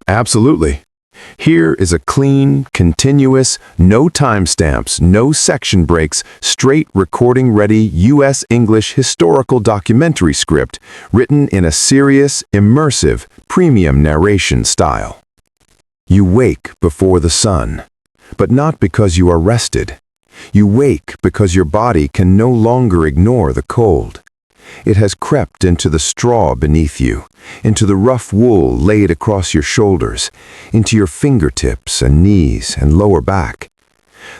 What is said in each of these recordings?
Absolutely. Here is a clean, continuous, no timestamps, no section breaks, straight recording-ready U.S. English historical documentary script written in a serious, immersive, premium narration style. You wake before the sun, but not because you are rested. You wake because your body can no longer ignore the cold. It has crept into the straw beneath you, into the rough wool laid across your shoulders, into your fingertips and knees and lower back.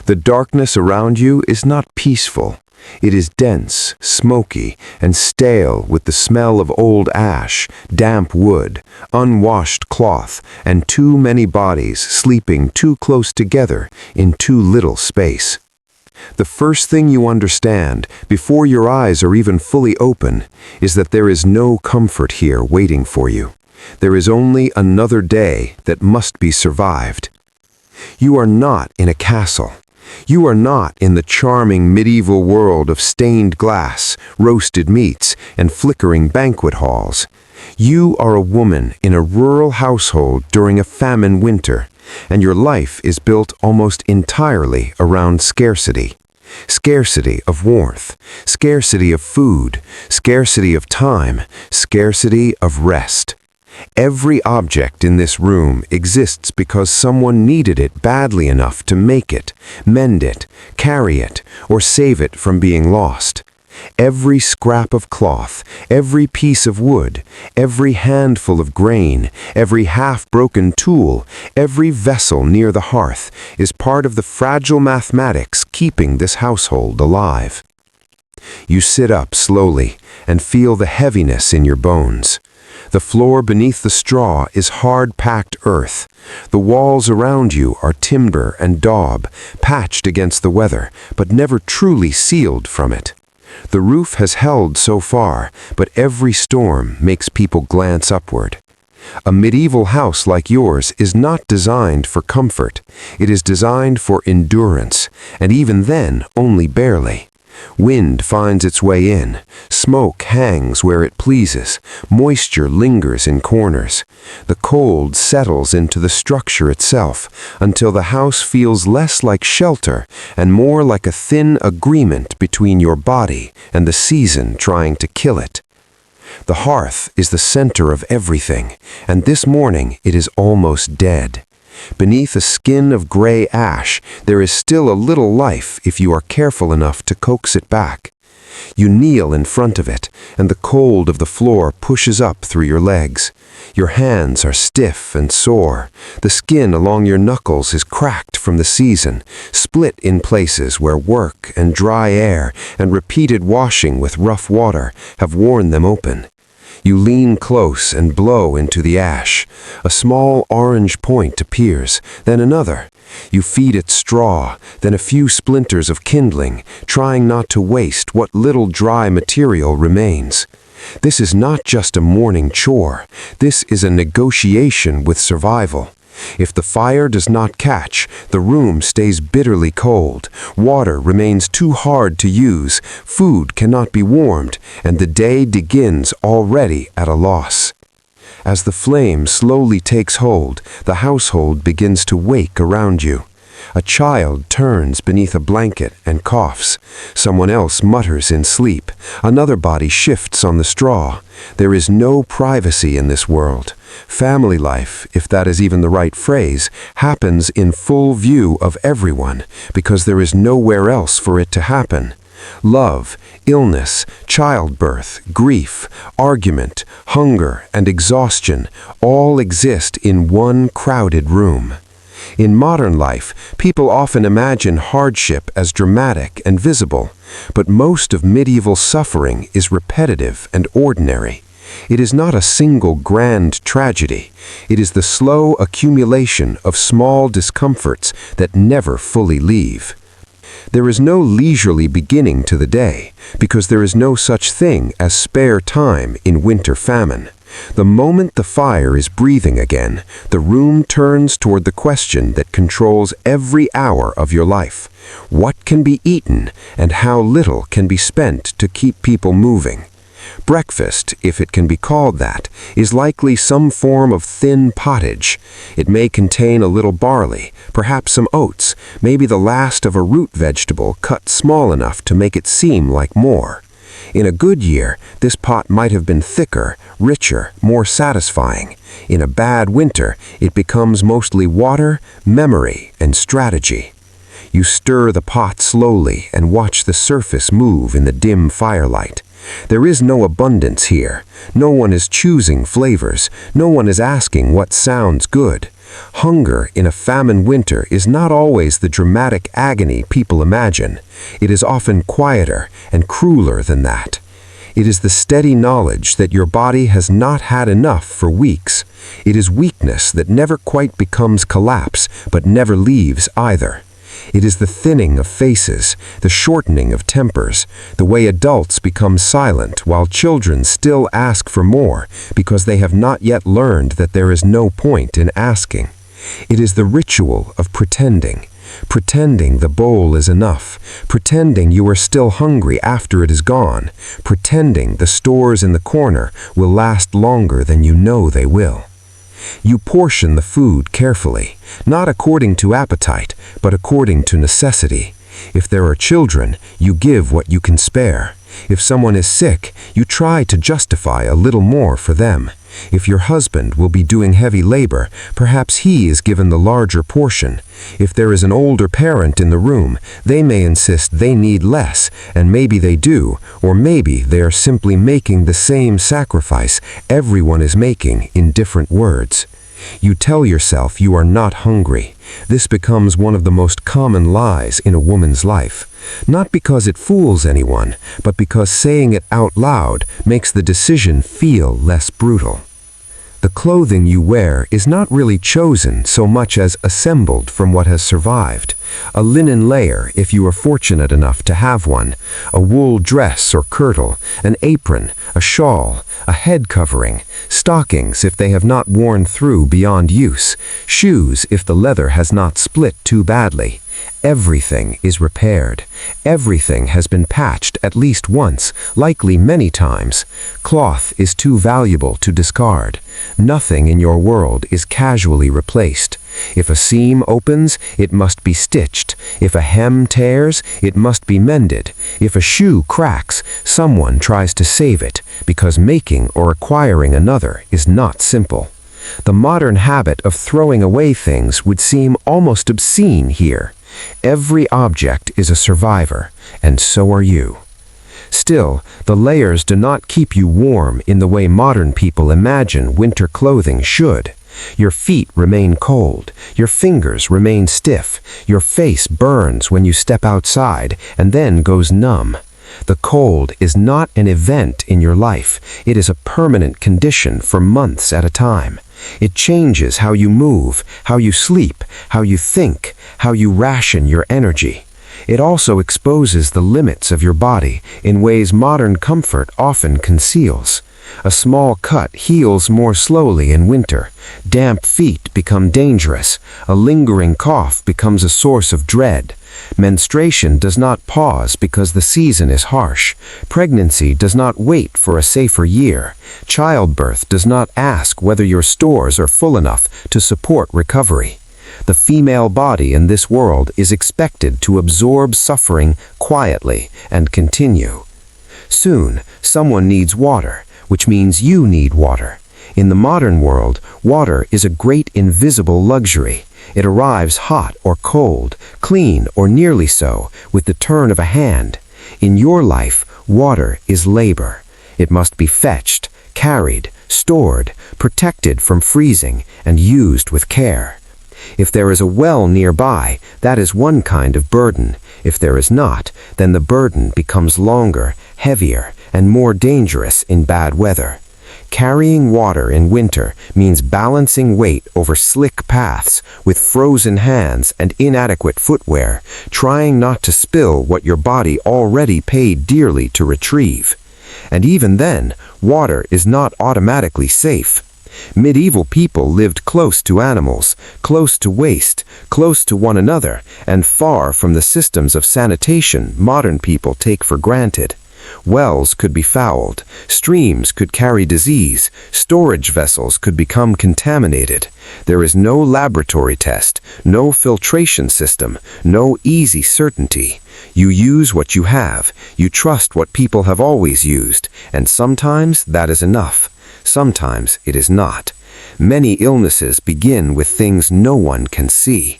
The darkness around you is not peaceful. It is dense, smoky, and stale with the smell of old ash, damp wood, unwashed cloth, and too many bodies sleeping too close together in too little space. The first thing you understand, before your eyes are even fully open, is that there is no comfort here waiting for you. There is only another day that must be survived. You are not in a castle. You are not in the charming medieval world of stained glass, roasted meats, and flickering banquet halls. You are a woman in a rural household during a famine winter, and your life is built almost entirely around scarcity. Scarcity of warmth, scarcity of food, scarcity of time, scarcity of rest. Every object in this room exists because someone needed it badly enough to make it, mend it, carry it, or save it from being lost. Every scrap of cloth, every piece of wood, every handful of grain, every half-broken tool, every vessel near the hearth is part of the fragile mathematics keeping this household alive. You sit up slowly and feel the heaviness in your bones. The floor beneath the straw is hard-packed earth. The walls around you are timber and daub, patched against the weather, but never truly sealed from it. The roof has held so far, but every storm makes people glance upward. A medieval house like yours is not designed for comfort. It is designed for endurance, and even then, only barely. Wind finds its way in, smoke hangs where it pleases, moisture lingers in corners. The cold settles into the structure itself until the house feels less like shelter and more like a thin agreement between your body and the season trying to kill it. The hearth is the center of everything, and this morning it is almost dead. Beneath a skin of gray ash, there is still a little life if you are careful enough to coax it back. You kneel in front of it, and the cold of the floor pushes up through your legs. Your hands are stiff and sore. The skin along your knuckles is cracked from the season, split in places where work and dry air and repeated washing with rough water have worn them open. You lean close and blow into the ash. A small orange point appears, then another. You feed it straw, then a few splinters of kindling, trying not to waste what little dry material remains. This is not just a morning chore. This is a negotiation with survival. If the fire does not catch, the room stays bitterly cold, water remains too hard to use, food cannot be warmed, and the day begins already at a loss. As the flame slowly takes hold, the household begins to wake around you. A child turns beneath a blanket and coughs. Someone else mutters in sleep. Another body shifts on the straw. There is no privacy in this world. Family life, if that is even the right phrase, happens in full view of everyone because there is nowhere else for it to happen. Love, illness, childbirth, grief, argument, hunger, and exhaustion all exist in one crowded room. In modern life, people often imagine hardship as dramatic and visible, but most of medieval suffering is repetitive and ordinary. It is not a single grand tragedy. It is the slow accumulation of small discomforts that never fully leave. There is no leisurely beginning to the day, because there is no such thing as spare time in winter famine. The moment the fire is breathing again, the room turns toward the question that controls every hour of your life. What can be eaten, and how little can be spent to keep people moving? Breakfast, if it can be called that, is likely some form of thin pottage. It may contain a little barley, perhaps some oats, maybe the last of a root vegetable cut small enough to make it seem like more. In a good year, this pot might have been thicker, richer, more satisfying. In a bad winter, it becomes mostly water, memory, and strategy. You stir the pot slowly and watch the surface move in the dim firelight. There is no abundance here. No one is choosing flavors. No one is asking what sounds good. Hunger in a famine winter is not always the dramatic agony people imagine. It is often quieter and crueler than that. It is the steady knowledge that your body has not had enough for weeks. It is weakness that never quite becomes collapse, but never leaves either. It is the thinning of faces, the shortening of tempers, the way adults become silent while children still ask for more because they have not yet learned that there is no point in asking. It is the ritual of pretending the bowl is enough, pretending you are still hungry after it is gone, pretending the stores in the corner will last longer than you know they will. You portion the food carefully, not according to appetite, but according to necessity. If there are children, you give what you can spare. If someone is sick, you try to justify a little more for them. If your husband will be doing heavy labor, perhaps he is given the larger portion. If there is an older parent in the room, they may insist they need less, and maybe they do, or maybe they are simply making the same sacrifice everyone is making in different words. You tell yourself you are not hungry. This becomes one of the most common lies in a woman's life. Not because it fools anyone, but because saying it out loud makes the decision feel less brutal. The clothing you wear is not really chosen so much as assembled from what has survived. A linen layer, if you are fortunate enough to have one, a wool dress or kirtle, an apron, a shawl, a head covering, stockings if they have not worn through beyond use, shoes if the leather has not split too badly. Everything is repaired. Everything has been patched at least once, likely many times. Cloth is too valuable to discard. Nothing in your world is casually replaced. If a seam opens, it must be stitched. If a hem tears, it must be mended. If a shoe cracks, someone tries to save it, because making or acquiring another is not simple. The modern habit of throwing away things would seem almost obscene here. Every object is a survivor, and so are you. Still, the layers do not keep you warm in the way modern people imagine winter clothing should. Your feet remain cold, your fingers remain stiff, your face burns when you step outside and then goes numb. The cold is not an event in your life, it is a permanent condition for months at a time. It changes how you move, how you sleep, how you think, how you ration your energy. It also exposes the limits of your body in ways modern comfort often conceals. A small cut heals more slowly in winter. Damp feet become dangerous. A lingering cough becomes a source of dread. Menstruation does not pause because the season is harsh. Pregnancy does not wait for a safer year. Childbirth does not ask whether your stores are full enough to support recovery. The female body in this world is expected to absorb suffering quietly and continue. Soon, someone needs water, which means you need water. In the modern world, water is a great invisible luxury. It arrives hot or cold, clean or nearly so, with the turn of a hand. In your life, water is labor. It must be fetched, carried, stored, protected from freezing, and used with care. If there is a well nearby, that is one kind of burden. If there is not, then the burden becomes longer, heavier, and more dangerous in bad weather. Carrying water in winter means balancing weight over slick paths with frozen hands and inadequate footwear, trying not to spill what your body already paid dearly to retrieve. And even then, water is not automatically safe. Medieval people lived close to animals, close to waste, close to one another, and far from the systems of sanitation modern people take for granted. Wells could be fouled, streams could carry disease, storage vessels could become contaminated. There is no laboratory test, no filtration system, no easy certainty. You use what you have, you trust what people have always used, and sometimes that is enough. Sometimes it is not. Many illnesses begin with things no one can see.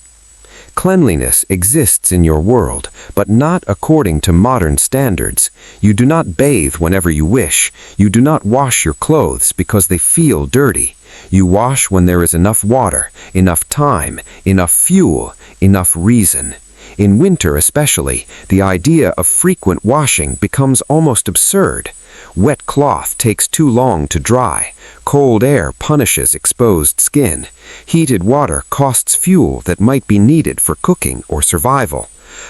Cleanliness exists in your world, but not according to modern standards. You do not bathe whenever you wish. You do not wash your clothes because they feel dirty. You wash when there is enough water, enough time, enough fuel, enough reason. In winter especially, the idea of frequent washing becomes almost absurd. Wet cloth takes too long to dry. Cold air punishes exposed skin. Heated water costs fuel that might be needed for cooking or survival.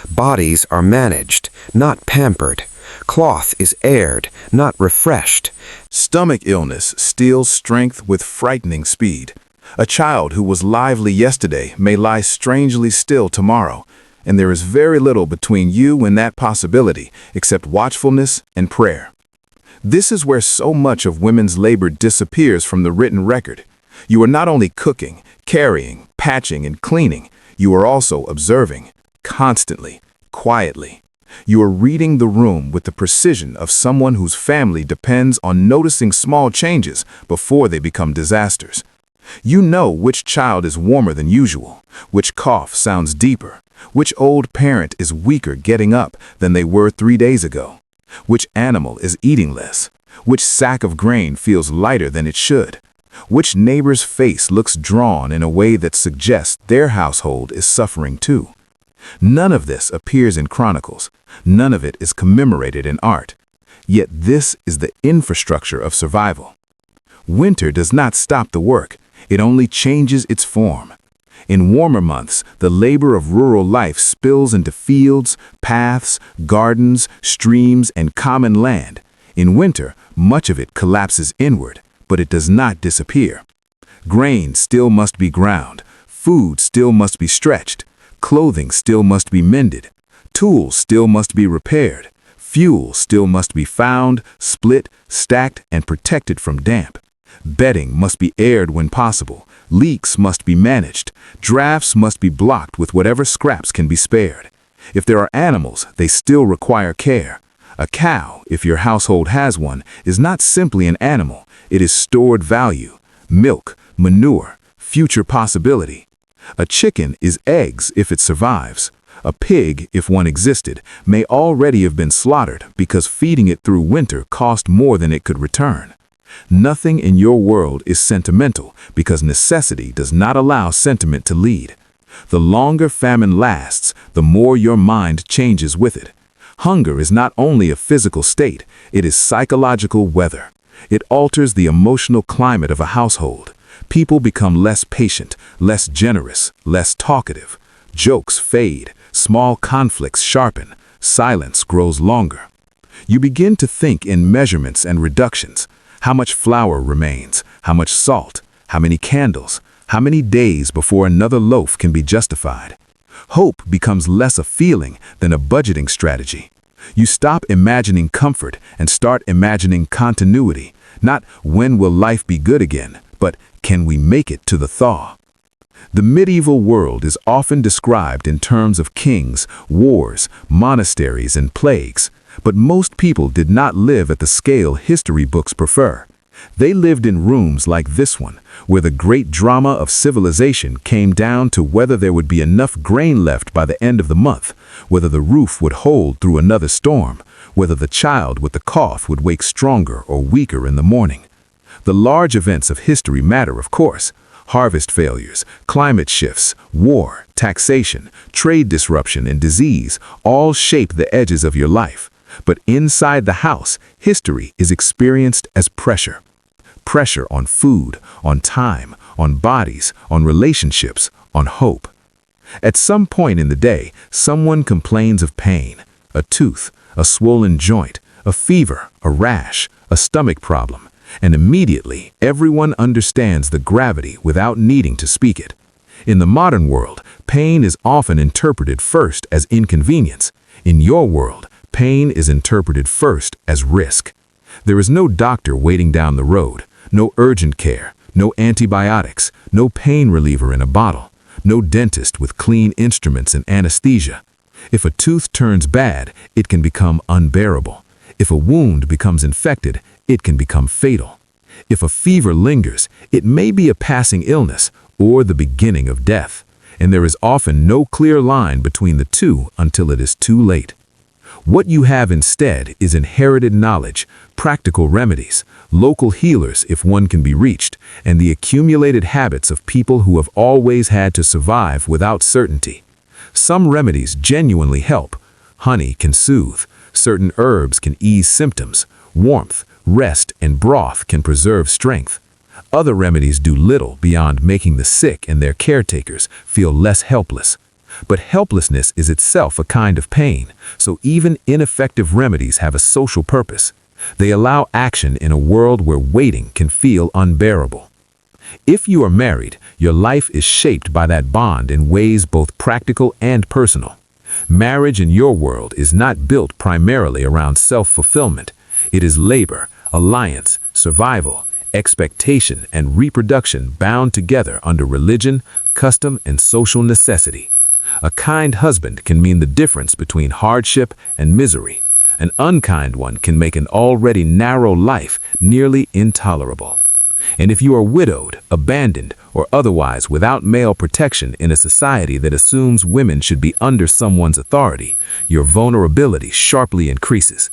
Bodies are managed, not pampered. Cloth is aired, not refreshed. Stomach illness steals strength with frightening speed. A child who was lively yesterday may lie strangely still tomorrow, and there is very little between you and that possibility except watchfulness and prayer. This is where so much of women's labor disappears from the written record. You are not only cooking, carrying, patching, and cleaning, you are also observing, constantly, quietly. You are reading the room with the precision of someone whose family depends on noticing small changes before they become disasters. You know which child is warmer than usual, which cough sounds deeper, which old parent is weaker getting up than they were 3 days ago. Which animal is eating less? Which sack of grain feels lighter than it should? Which neighbor's face looks drawn in a way that suggests their household is suffering too? None of this appears in chronicles. None of it is commemorated in art. Yet this is the infrastructure of survival. Winter does not stop the work. It only changes its form. In warmer months, the labor of rural life spills into fields, paths, gardens, streams, and common land. In winter, much of it collapses inward, but it does not disappear. Grain still must be ground, food still must be stretched, clothing still must be mended, tools still must be repaired, fuel still must be found, split, stacked, and protected from damp. Bedding must be aired when possible. Leaks must be managed. Drafts must be blocked with whatever scraps can be spared. If there are animals, they still require care. A cow, if your household has one, is not simply an animal. It is stored value, milk, manure, future possibility. A chicken is eggs if it survives. A pig, if one existed, may already have been slaughtered because feeding it through winter cost more than it could return. Nothing in your world is sentimental because necessity does not allow sentiment to lead. The longer famine lasts, the more your mind changes with it. Hunger is not only a physical state, it is psychological weather. It alters the emotional climate of a household. People become less patient, less generous, less talkative. Jokes fade, small conflicts sharpen, silence grows longer. You begin to think in measurements and reductions. How much flour remains? How much salt? How many candles? How many days before another loaf can be justified? Hope becomes less a feeling than a budgeting strategy. You stop imagining comfort and start imagining continuity. Not when will life be good again, but can we make it to the thaw? The medieval world is often described in terms of kings, wars, monasteries, and plagues. But most people did not live at the scale history books prefer. They lived in rooms like this one, where the great drama of civilization came down to whether there would be enough grain left by the end of the month, whether the roof would hold through another storm, whether the child with the cough would wake stronger or weaker in the morning. The large events of history matter, of course. Harvest failures, climate shifts, war, taxation, trade disruption, and disease all shape the edges of your life. But inside the house, history is experienced as pressure. Pressure on food, on time, on bodies, on relationships, on hope. At some point in the day, someone complains of pain, a tooth, a swollen joint, a fever, a rash, a stomach problem, and immediately everyone understands the gravity without needing to speak it. In the modern world, pain is often interpreted first as inconvenience. In your world, pain is interpreted first as risk. There is no doctor waiting down the road, no urgent care, no antibiotics, no pain reliever in a bottle, no dentist with clean instruments and anesthesia. If a tooth turns bad, it can become unbearable. If a wound becomes infected, it can become fatal. If a fever lingers, it may be a passing illness or the beginning of death, and there is often no clear line between the two until it is too late. What you have instead is inherited knowledge, practical remedies, local healers if one can be reached, and the accumulated habits of people who have always had to survive without certainty. Some remedies genuinely help. Honey can soothe. Certain herbs can ease symptoms. Warmth, rest, and broth can preserve strength. Other remedies do little beyond making the sick and their caretakers feel less helpless. But helplessness is itself a kind of pain, so even ineffective remedies have a social purpose. They allow action in a world where waiting can feel unbearable. If you are married, your life is shaped by that bond in ways both practical and personal. Marriage in your world is not built primarily around self-fulfillment. It is labor, alliance, survival, expectation, and reproduction bound together under religion, custom, and social necessity. A kind husband can mean the difference between hardship and misery. An unkind one can make an already narrow life nearly intolerable. And if you are widowed, abandoned, or otherwise without male protection in a society that assumes women should be under someone's authority, your vulnerability sharply increases.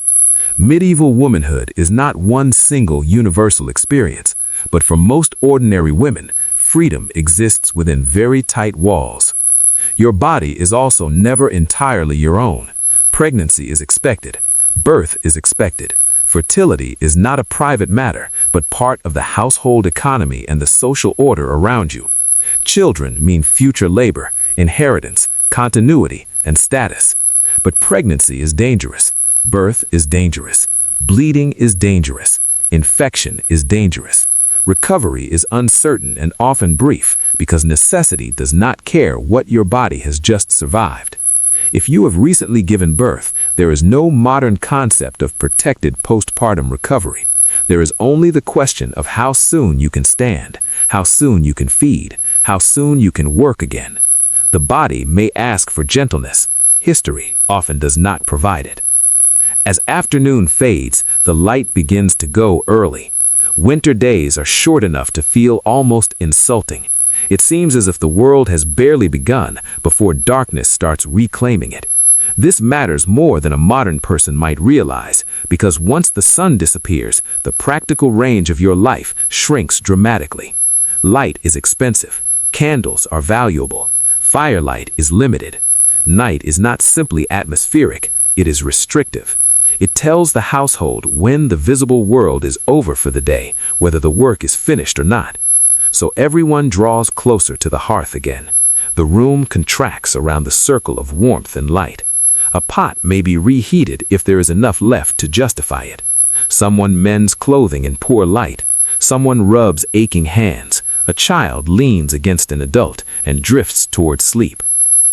Medieval womanhood is not one single universal experience, but for most ordinary women, freedom exists within very tight walls. Your body is also never entirely your own. Pregnancy is expected. Birth is expected. Fertility is not a private matter, but part of the household economy and the social order around you. Children mean future labor, inheritance, continuity, and status. But pregnancy is dangerous. Birth is dangerous. Bleeding is dangerous. Infection is dangerous. Recovery is uncertain and often brief because necessity does not care what your body has just survived. If you have recently given birth, there is no modern concept of protected postpartum recovery. There is only the question of how soon you can stand, how soon you can feed, how soon you can work again. The body may ask for gentleness. History often does not provide it. As afternoon fades, the light begins to go early. Winter days are short enough to feel almost insulting. It seems as if the world has barely begun before darkness starts reclaiming it. This matters more than a modern person might realize, because once the sun disappears, the practical range of your life shrinks dramatically. Light is expensive. Candles are valuable. Firelight is limited. Night is not simply atmospheric, it is restrictive. It tells the household when the visible world is over for the day, whether the work is finished or not. So everyone draws closer to the hearth again. The room contracts around the circle of warmth and light. A pot may be reheated if there is enough left to justify it. Someone mends clothing in poor light. Someone rubs aching hands. A child leans against an adult and drifts toward sleep.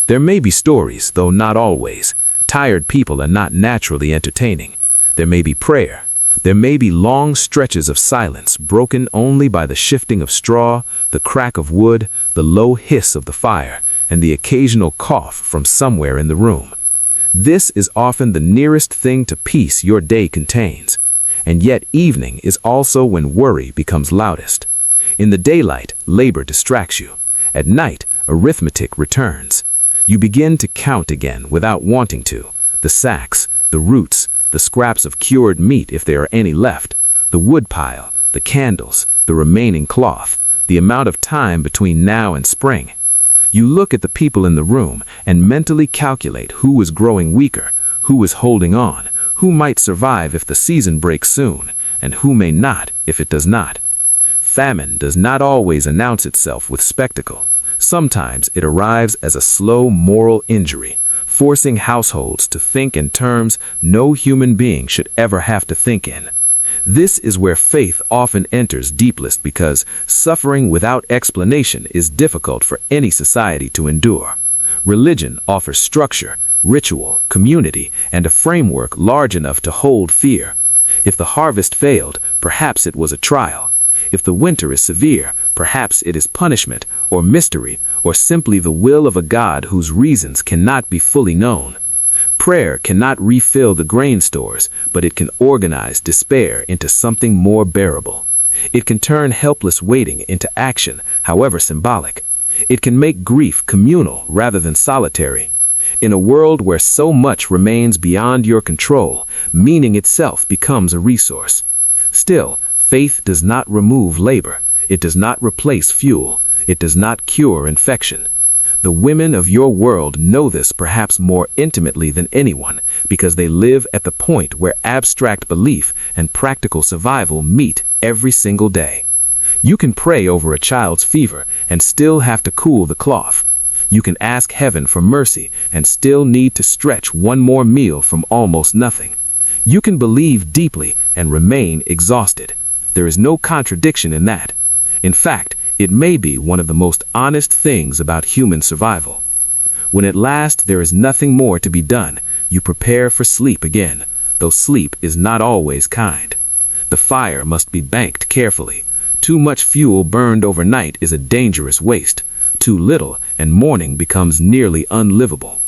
There may be stories, though not always. Tired people are not naturally entertaining. There may be prayer. There may be long stretches of silence broken only by the shifting of straw, the crack of wood, the low hiss of the fire, and the occasional cough from somewhere in the room. This is often the nearest thing to peace your day contains. And yet evening is also when worry becomes loudest. In the daylight, labor distracts you. At night, arithmetic returns. You begin to count again without wanting to. The sacks, the roots, the scraps of cured meat if there are any left, the wood pile, the candles, the remaining cloth, the amount of time between now and spring. You look at the people in the room and mentally calculate who is growing weaker, who is holding on, who might survive if the season breaks soon, and who may not if it does not. Famine does not always announce itself with spectacle. Sometimes it arrives as a slow moral injury, forcing households to think in terms no human being should ever have to think in. This is where faith often enters deepest because suffering without explanation is difficult for any society to endure. Religion offers structure, ritual, community, and a framework large enough to hold fear. If the harvest failed, perhaps it was a trial. If the winter is severe, perhaps it is punishment, or mystery, or simply the will of a God whose reasons cannot be fully known. Prayer cannot refill the grain stores, but it can organize despair into something more bearable. It can turn helpless waiting into action, however symbolic. It can make grief communal rather than solitary. In a world where so much remains beyond your control, meaning itself becomes a resource. Still, faith does not remove labor. It does not replace fuel. It does not cure infection. The women of your world know this perhaps more intimately than anyone, because they live at the point where abstract belief and practical survival meet every single day. You can pray over a child's fever and still have to cool the cloth. You can ask heaven for mercy and still need to stretch one more meal from almost nothing. You can believe deeply and remain exhausted. There is no contradiction in that. In fact, it may be one of the most honest things about human survival. When at last there is nothing more to be done, you prepare for sleep again, though sleep is not always kind. The fire must be banked carefully. Too much fuel burned overnight is a dangerous waste. Too little, and morning becomes nearly unlivable.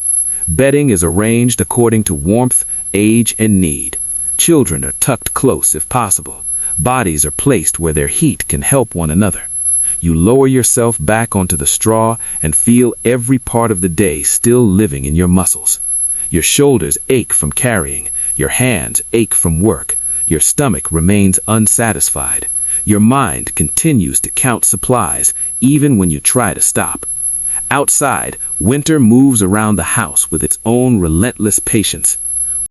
Bedding is arranged according to warmth, age, and need. Children are tucked close if possible. Bodies are placed where their heat can help one another. You lower yourself back onto the straw and feel every part of the day still living in your muscles. Your shoulders ache from carrying. Your hands ache from work. Your stomach remains unsatisfied. Your mind continues to count supplies even when you try to stop. Outside, winter moves around the house with its own relentless patience.